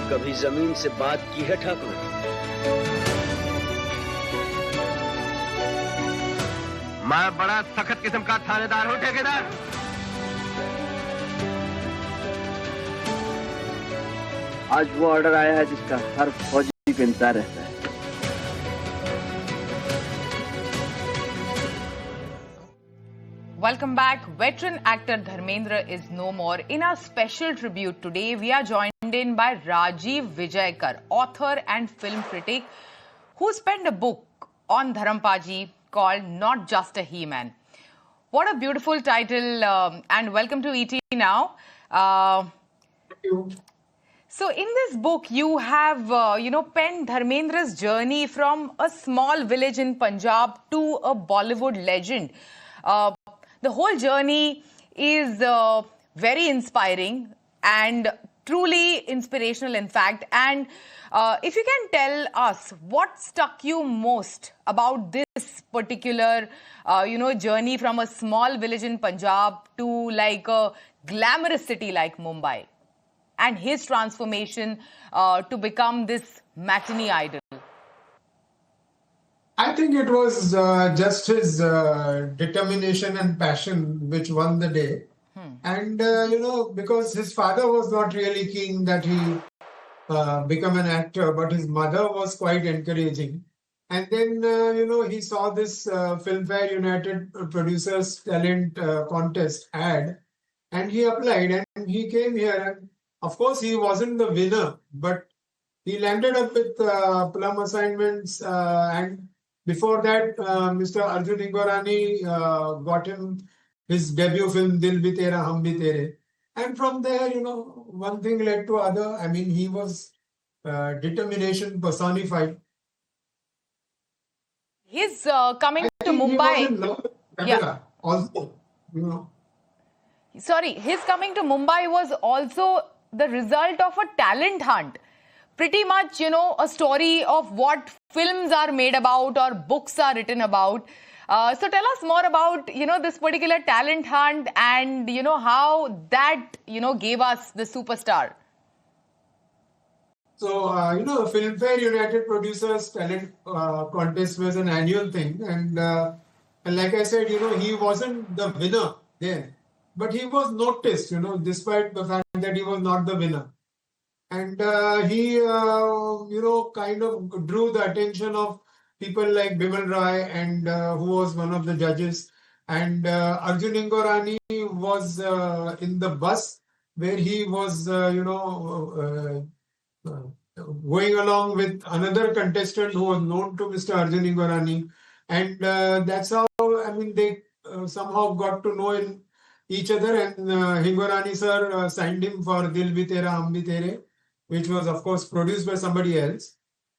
कभी जमीन से बात की है ठाकुर? मैं बड़ा सख्त किस्म का थानेदार हूं ठेकेदार। आज वो ऑर्डर आया है जिसका हर फौजी को इंतजार रहता है। Welcome back. Veteran actor Dharmendra is no more. In our special tribute today, we are joined in by Rajeev Vijayakar, author and film critic, who penned a book on Dharampaji called Not Just a He-Man. What a beautiful title, and welcome to ET now. Thank you. So in this book, you have, penned Dharmendra's journey from a small village in Punjab to a Bollywood legend. The whole journey is very inspiring and truly inspirational, in fact. And if you can tell us what struck you most about this particular, journey from a small village in Punjab to like a glamorous city like Mumbai, and his transformation to become this matinee idol. I think it was just his determination and passion which won the day. And, because his father was not really keen that he become an actor, but his mother was quite encouraging. And then, he saw this Filmfare United Producers Talent Contest ad, and he applied and he came here. And of course, he wasn't the winner, but he landed up with plum assignments. And before that, Mr. Arjun Ingorani got him his debut film, Dil Bhi Tera, Hum Bhi Tere. And from there, one thing led to other. I mean, he was determination personified. His coming to He was Mumbai. in love with Canada Yeah. also, Sorry, his coming to Mumbai was also the result of a talent hunt. Pretty much, a story of what films are made about or books are written about. So tell us more about, this particular talent hunt and, how that, gave us the superstar. So, Filmfare United Producers Talent Contest was an annual thing. And like I said, he wasn't the winner there. But he was noticed, despite the fact that he was not the winner. And he, kind of drew the attention of people like Bimal Rai, and who was one of the judges. And Arjun Ingorani was in the bus where he was, going along with another contestant who was known to Mr. Arjun Ingorani. And that's how, they somehow got to know each other. And Hingorani sir signed him for Dil Bhi Tera, Hum Bhi Tere, which was, of course, produced by somebody else.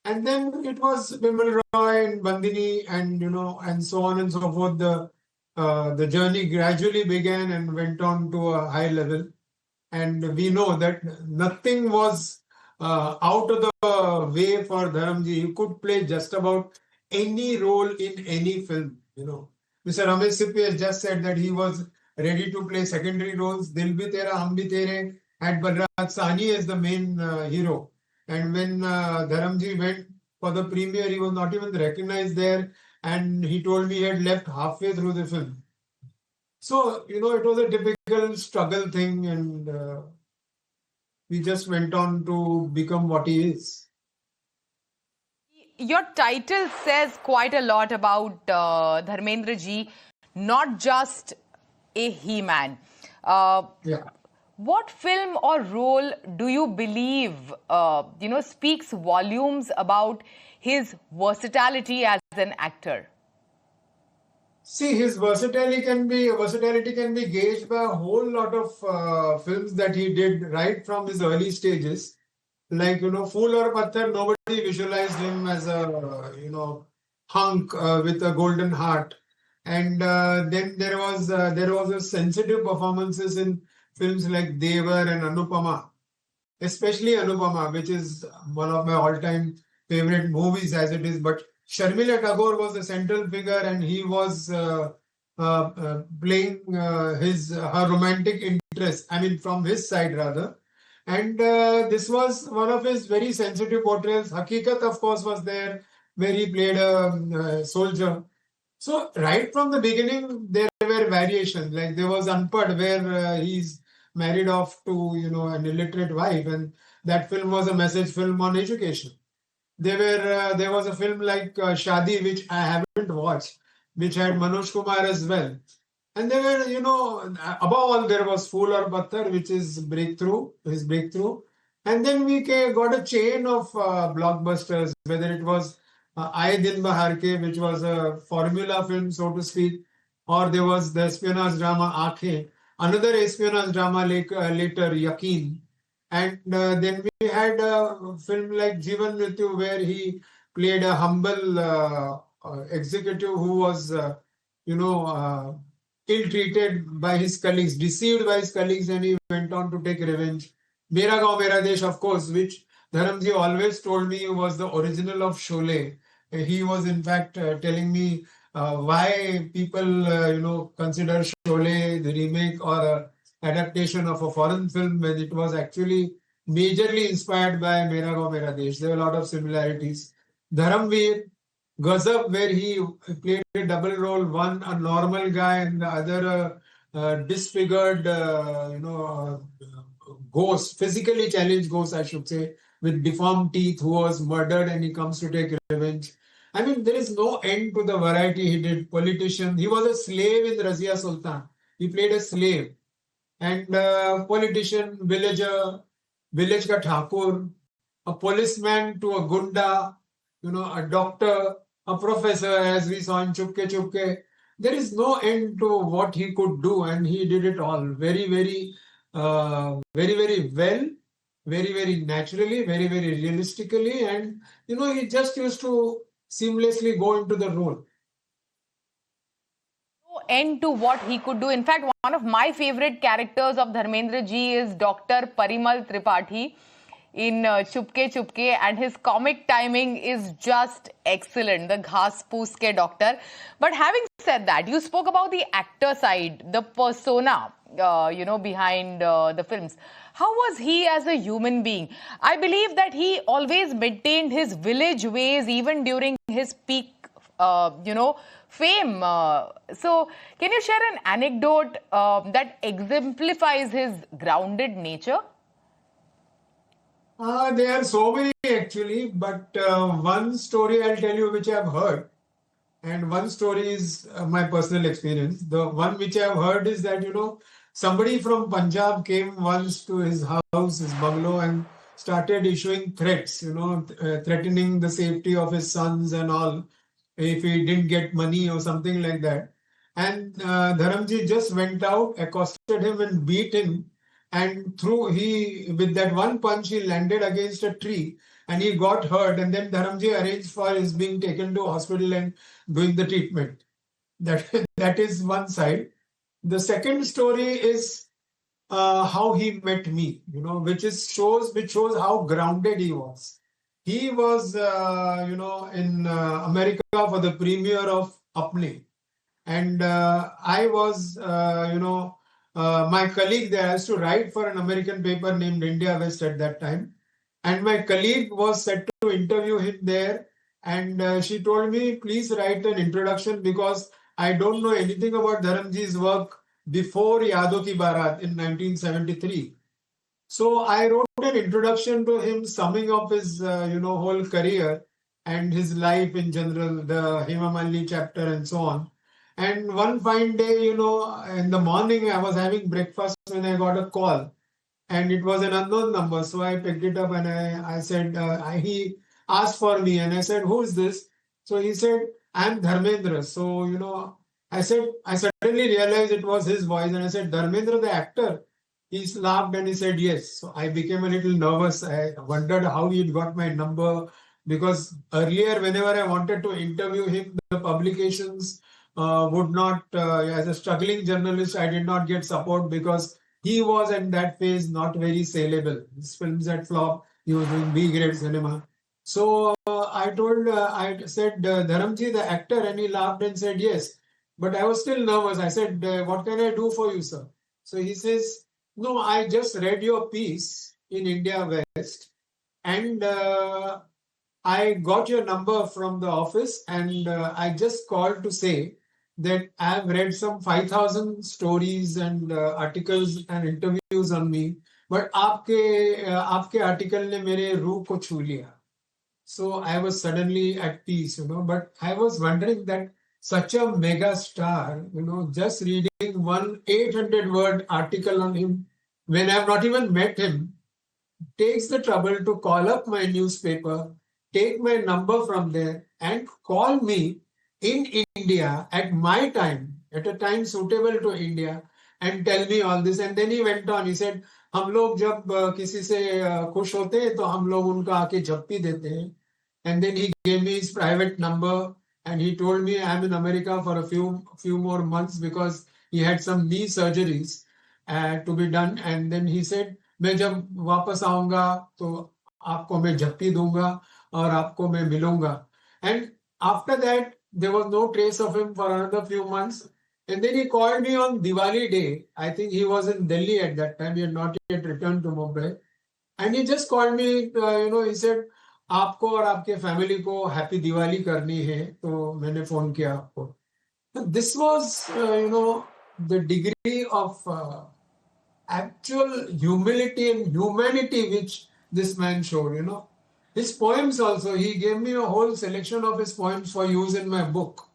And then it was Bimal Roy and Bandini and, and so on and so forth. The journey gradually began and went on to a high level. And we know that nothing was out of the way for Dharamji. He could play just about any role in any film, Mr. Ramesh Sippy has just said that he was ready to play secondary roles. Dil Bhi Tera, Hum Bhi Tere had Balraj Sahni as the main hero. And when Dharamji went for the premiere, he was not even recognized there. And he told me he had left halfway through the film. So, it was a typical struggle thing. And he just went on to become what he is. Your title says quite a lot about Dharmendra ji, not just a He-Man. Yeah. What film or role do you believe, speaks volumes about his versatility as an actor? See, his versatility can be gauged by a whole lot of films that he did right from his early stages. Like, Fool or Patthar, nobody visualized him as a, hunk with a golden heart. And then there was a sensitive performances in films like Devar and Anupama, especially Anupama, which is one of my all-time favorite movies as it is. But Sharmila Tagore was the central figure, and he was playing her romantic interest. From his side rather. And this was one of his very sensitive portrayals. Hakikat, of course, was there, where he played a soldier. So right from the beginning, there were variations. Like there was Untold, where he's married off to an illiterate wife, and that film was a message film on education. There was a film like Shadi, which I haven't watched, which had Manoj Kumar as well. And there were, above all, there was Fool or Patthar, which is his breakthrough. And then we got a chain of blockbusters, whether it was Aaye Din Bahar Ke, which was a formula film, so to speak, or there was the espionage drama Aankhein, another espionage drama later, Yaqeen. And then we had a film like Jeevan Mrityu, where he played a humble executive who was, ill-treated by his colleagues, deceived by his colleagues, and he went on to take revenge. Mera Gaon Mera Desh, of course, which Dharamji always told me was the original of Sholay. He was in fact telling me why people, consider Sholay the remake or a adaptation of a foreign film when it was actually majorly inspired by Mera Gaon Mera Desh. There were a lot of similarities. Dharamveer, Gazab, where he played a double role, one a normal guy and the other a disfigured, ghost, physically challenged ghost, I should say, with deformed teeth, who was murdered and he comes to take revenge. I mean, there is no end to the variety he did. Politician, he was a slave in Razia Sultan. He played a slave. And politician, villager, village ka thakur, a policeman to a gunda, a doctor, a professor, as we saw in Chupke Chupke. There is no end to what he could do, and he did it all very, very well, very, very naturally, very, very realistically, and he just used to seamlessly go into the role. No end to what he could do. In fact, one of my favorite characters of Dharmendra ji is Dr. Parimal Tripathi in Chupke Chupke, and his comic timing is just excellent, the Ghas Poos Ke Doctor. But having said that, you spoke about the actor side, the persona, behind the films. How was he as a human being? I believe that he always maintained his village ways even during his peak, fame. So, can you share an anecdote that exemplifies his grounded nature? There are so many actually, but one story I'll tell you which I've heard, and one story is my personal experience. The one which I've heard is that, somebody from Punjab came once to his house, his bungalow, and started issuing threats, threatening the safety of his sons and all if he didn't get money or something like that. And Dharamji just went out, accosted him and beat him. And with that one punch, he landed against a tree and he got hurt. And then Dharamji arranged for his being taken to hospital and doing the treatment. That is one side. The second story is how he met me, which shows how grounded he was. He was, in America for the premiere of Apne. And I was, my colleague there. I used to write for an American paper named India West at that time. And my colleague was set to interview him there. And she told me, please write an introduction because I don't know anything about Dharamji's work before Yaadon Ki Baaraat in 1973. So I wrote an introduction to him, summing up his, whole career and his life in general, the Hema Malini chapter and so on. And one fine day, in the morning, I was having breakfast when I got a call. And it was an unknown number. So I picked it up and I said, he asked for me. And I said, who is this? So he said, I'm Dharmendra. So, I suddenly realized it was his voice. And I said, Dharmendra, the actor? He laughed and he said, yes. So I became a little nervous. I wondered how he'd got my number. Because earlier, whenever I wanted to interview him, the publications would not, as a struggling journalist, I did not get support because he was at that phase not very saleable. His films had flopped. He was doing B-grade cinema. So I said, Dharamji, the actor, and he laughed and said, yes. But I was still nervous. I said, what can I do for you, sir? So he says, no, I just read your piece in India West, and I got your number from the office, and I just called to say that I have read some 5,000 stories and articles and interviews on me, but आपके article ने मेरे रूह को छू लिया. So I was suddenly at peace, but I was wondering that such a mega star, just reading one 800-word article on him when I've not even met him, takes the trouble to call up my newspaper, take my number from there, and call me in India at my time, at a time suitable to India, and tell me all this. And then he went on, he said, हम लोग जब किसी से खुश होते हैं तो हम लोग उनका आके झप्पी देते हैं. And then he gave me his private number, and he told me I'm in America for a few more months because he had some knee surgeries to be done. And then he said, मैं जब वापस आऊंगा तो आपको मैं झप्पी दूंगा और आपको मैं मिलूंगा. And after that, there was no trace of him for another few months. And then he called me on Diwali day. I think he was in Delhi at that time. He had not yet returned to Mumbai. And he just called me, he said, आपको और आपके family को happy Diwali करनी है, तो मैंने phone किया आपको. This was, the degree of actual humility and humanity which this man showed, His poems also, he gave me a whole selection of his poems for use in my book.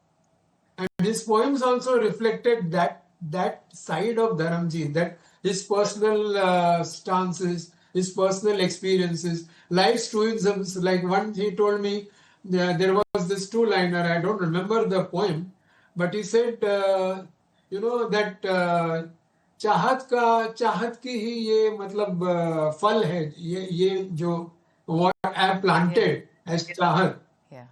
And his poems also reflected that side of Dharamji, that his personal stances, his personal experiences, life's truisms. Like one, he told me there was this two-liner, I don't remember the poem, but he said, that चाहत की ही ये मतलब फल है, ये जो what I have planted as चाहत,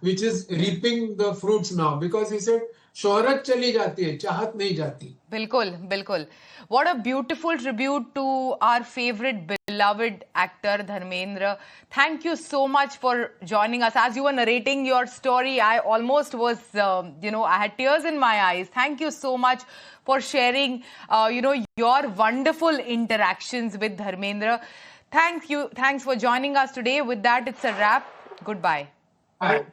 which is reaping the fruits now, because he said शोहरत चली जाती है, चाहत नहीं जाती. बिल्कुल बिल्कुल. What a beautiful tribute to our favorite beloved actor Dharmendra. Thank you so much for joining us. As you were narrating your story, I almost was, I had tears in my eyes. Thank you so much for sharing, your wonderful interactions with Dharmendra. Thanks for joining us today. With that, it's a wrap. Goodbye. I